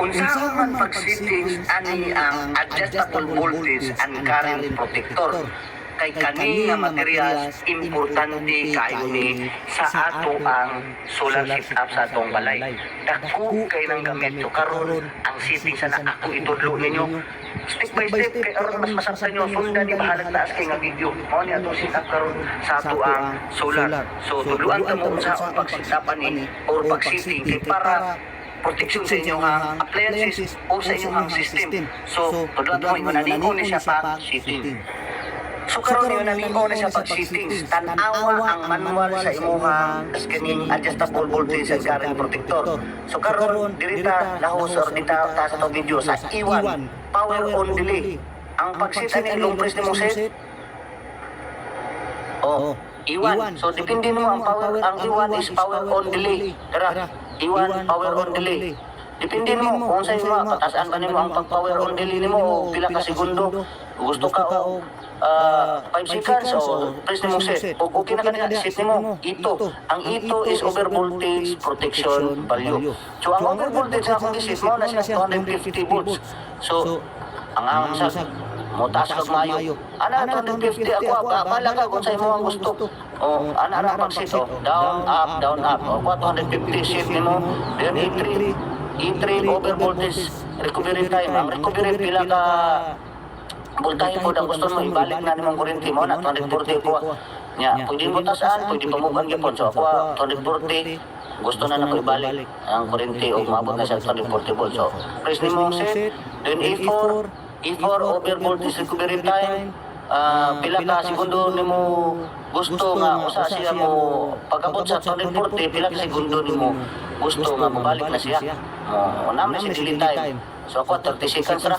Unsahon man pag-settings ani ang adjustable voltage and current protector. Kay kani nga materials importante kayo ni sa ato ang solar setup sa atong balay. Dako kay nang gamit so karon ang setting sa ako itudlo ninyo step by step kay aron mas masabtan nyo sundan ni bahalag taas kay nga video mao ni atong setup karon sa ato ang solar. So tudloan ta mo sa pag-setup ani or pag-setting kay para protection sa inyong appliances o sa inyong system. So tudloan mo imananigo ni siya pag-setting. So karon yun nalingaw na siya pag-settings. Tanawa ang manual sa imuhang scanning adjustable voltage and current protector. So karon dirita lahos or dita ta sa video sa iwan power on delay. Ang pag-set ani long press nimo set. Oh, iwan. So depende mo ang power ang iwan is power on delay. Tara, iwan power on delay. Depende mo kung sa imo patasaan ba nimo ang pag-power on delay nimo o pila ka segundo. Gusto ka o 5 seconds o press nimo set o okay na kanina set nimo ito ang ito is over voltage protection value. So ang over voltage na akong giset mo na siya 250 volts. So ang sa mo taas kag maayo ana 250 ako bala ka kung sa imo ang gusto o ana pag set down up o 250 set nimo then E3 over voltage recovery time ang recovery pila ka voltahe po ang gusto mo ibalik na nimong kuryente mo na 240 po nya pwede mo tasaan pwede pa mo banggipon so ako 240 gusto na nako ibalik ang kuryente o maabot na siya 240 volts so press nimo set then E4 over voltage recovery time pila ka segundo nimo gusto nga usa siya mo pag-abot sa 240 pila ka segundo nimo gusto nga mabalik na siya unam na siya delay time. So ako 30 seconds ra.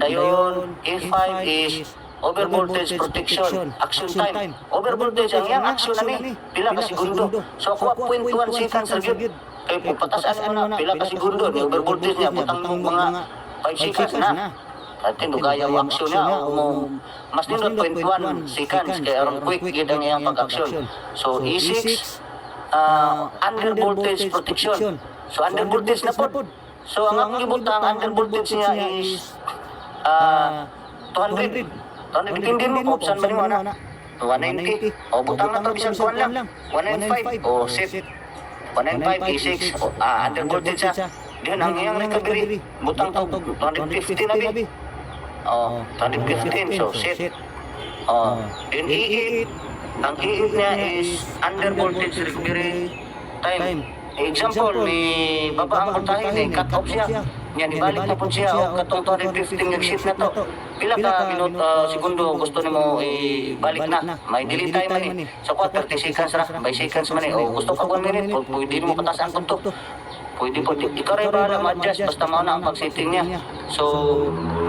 Dayon E5 is over voltage protection action time. Over voltage ang yang action ani pila ka segundo. So ako 0.1 seconds ra gyud. Kay pagpatasan na pila ka segundo ni over voltage niya butang mga 5 seconds na. Atin dugaya ang action niya mo mas nindot 0.1 seconds kay aron quick gyud ang iyang pag-action. So E6 under voltage protection. So under voltage na pod. So ang akong gibutang under voltage niya is 200. Depende mo kung saan ba nimo ana. 190. O butang na to bisan kuan lang. 195 o set. 195 E6 under voltage siya. Diyan ang iyang recovery. Butang to 250 na bi. 215 so set. Then E8 ang E8 niya is under voltage recovery time. Example, may baba ang voltahe, may cut off siya. Yan, ibalik na po siya, o katong 215 nag-shift na to. Pila ka segundo gusto nimo ibalik na. May delay time man eh. So, 30 seconds ra, by seconds man eh. O gusto ka 1 minute, pwede mo patasan kung to. Pwede po, ikaw rin bahala ma-adjust, basta mauna ang pag-setting niya. So,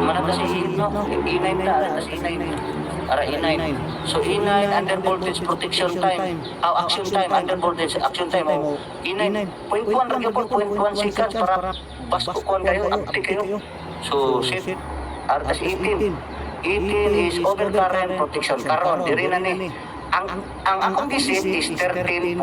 mana kasi E9 na, kasi E9 para E9. So E9 under voltage protection time. Action time under voltage action time. E9 0.1 ra gyud 0.1 seconds para basko kuan kayo update kayo. So set RS 18. 18 is overcurrent protection karon diri na ni. Ang akong giset is 13.6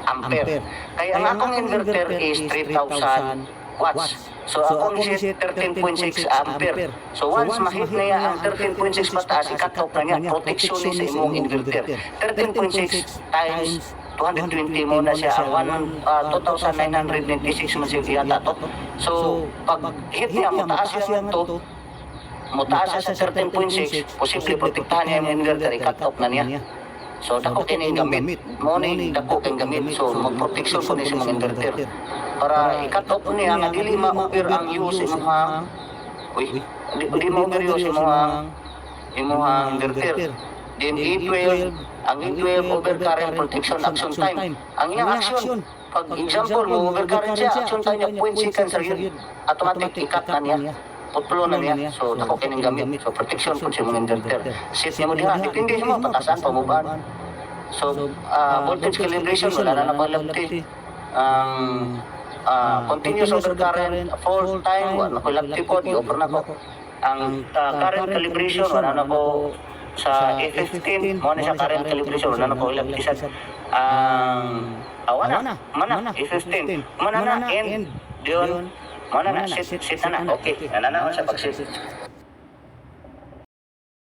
ampere. Kaya ang akong inverter is 3,000 watts. So akong set 13.6 ampere. So once ma-hit na yan ang 13.6 mataas, i-cut off na niya, protection ni sa imong inverter. 13.6 times 220 mo na siya, 2,996 man siya yata to. So pag hit niya, mataas yan to, mataas sa 13.6, posible protektahan niya yung inverter, i-cut off na niya. So dako kini gamit mo ni dako kini gamit so magproteksyon ko ni sa mga inverter para i-cut off niya nga dili ma-over ang use imong di ma-over use imong inverter. Then E12 ang E12 overcurrent protection action time. Ang iyang action pag example mo overcurrent siya action time niya 0.6 seconds ra automatic i-cut na niya. Putlo na niya. So, dako kining gamit. So, protection po siya mga inverter. Set niya mo diha. Depende mo, patasan, pamubaan. So, voltage calibration, wala na nakalagti. Continuous overcurrent, full time, wala na nakalagti po. Di-over na po. Ang current calibration, wala na po sa A15. Mo na siya current calibration, wala na po ilagtisan. Mana, A15. Mana na, end. Diyon. Mana na, sit na na. Okay, nananaon sa pag-sit.